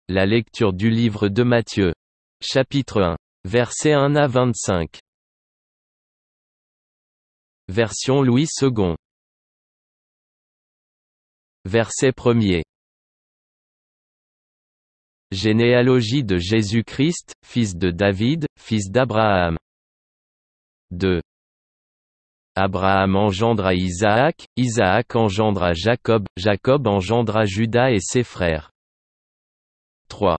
La lecture du livre de Matthieu. Chapitre 1. Versets 1 à 25. Version Louis II. Verset 1er. Généalogie de Jésus-Christ, fils de David, fils d'Abraham. 2. Abraham engendra Isaac, Isaac engendra Jacob, Jacob engendra Juda et ses frères. 3.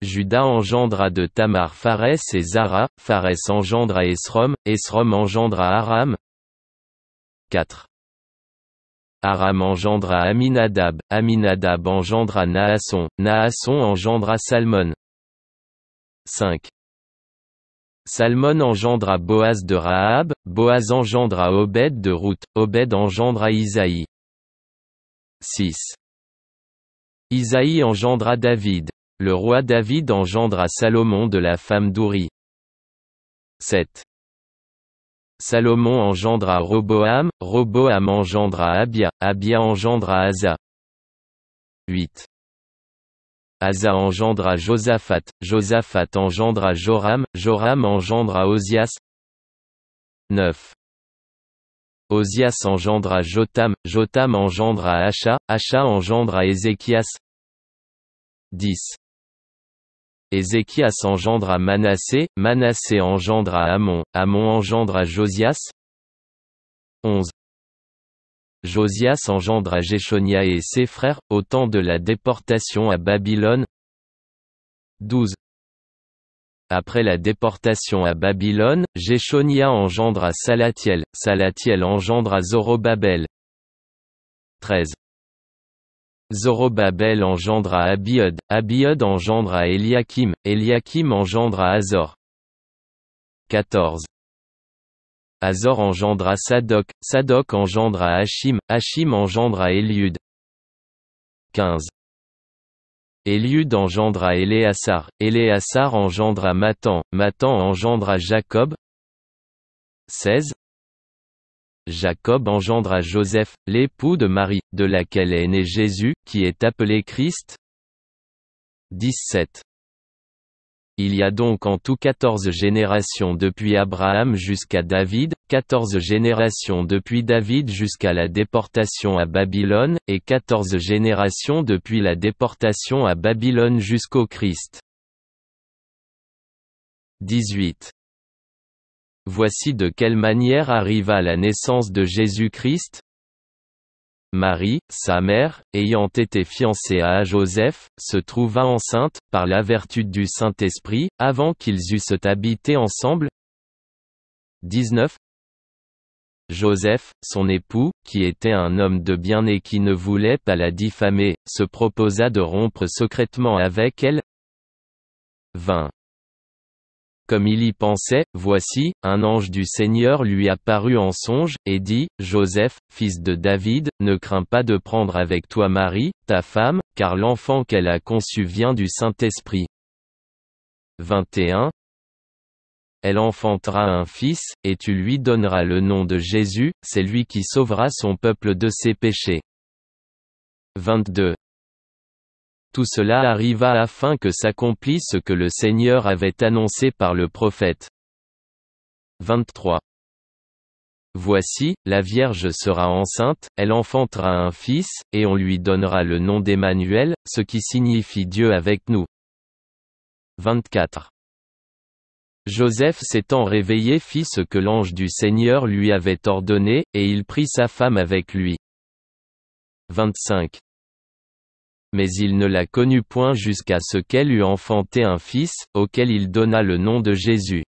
Juda engendra de Tamar Pharès et Zara, Pharès engendra Esrom, Esrom engendra Aram. 4. Aram engendra Aminadab, Aminadab engendra Naasson, Naasson engendra Salmon. 5. Salmon engendra Boaz de Rahab, Boaz engendra Obed de Ruth, Obed engendra Isaïe. 6. Isaïe engendra David. Le roi David engendra Salomon de la femme d'Uri. 7. Salomon engendra Roboam, Roboam engendra Abia, Abia engendra Asa. 8. Asa engendra Josaphat, Josaphat engendra Joram, Joram engendra Osias. 9. Osias engendra Jotam, Jotam engendra Acha, Acha engendra Ézéchias. 10. Ézéchias engendra Manassé, Manassé engendra Amon, Amon engendra Josias. 11. Josias engendra Jéchonia et ses frères, au temps de la déportation à Babylone. 12. Après la déportation à Babylone, Jéchonia engendra Salatiel, Salatiel engendra Zorobabel. 13. Zorobabel engendra Abiud, Abiud engendra Eliakim, Eliakim engendra Azor. 14. Azor engendra Sadok, Sadok engendra Hachim, Hachim engendra Éliud. 15. Éliud engendra Éléassar, Éléassar engendra Mathan, Mathan engendra Jacob. 16. Jacob engendra Joseph, l'époux de Marie, de laquelle est né Jésus, qui est appelé Christ. 17. Il y a donc en tout 14 générations depuis Abraham jusqu'à David, 14 générations depuis David jusqu'à la déportation à Babylone, et 14 générations depuis la déportation à Babylone jusqu'au Christ. 18. Voici de quelle manière arriva la naissance de Jésus-Christ. Marie, sa mère, ayant été fiancée à Joseph, se trouva enceinte, par la vertu du Saint-Esprit, avant qu'ils eussent habité ensemble. 19. Joseph, son époux, qui était un homme de bien et qui ne voulait pas la diffamer, se proposa de rompre secrètement avec elle. 20. Comme il y pensait, voici, un ange du Seigneur lui apparut en songe, et dit, Joseph, fils de David, ne crains pas de prendre avec toi Marie, ta femme, car l'enfant qu'elle a conçu vient du Saint-Esprit. 21. Elle enfantera un fils, et tu lui donneras le nom de Jésus, c'est lui qui sauvera son peuple de ses péchés. 22. Tout cela arriva afin que s'accomplisse ce que le Seigneur avait annoncé par le prophète. 23. Voici, la Vierge sera enceinte, elle enfantera un fils, et on lui donnera le nom d'Emmanuel, ce qui signifie Dieu avec nous. 24. Joseph s'étant réveillé fit ce que l'ange du Seigneur lui avait ordonné, et il prit sa femme avec lui. 25. Mais il ne la connut point jusqu'à ce qu'elle eût enfanté un fils, auquel il donna le nom de Jésus.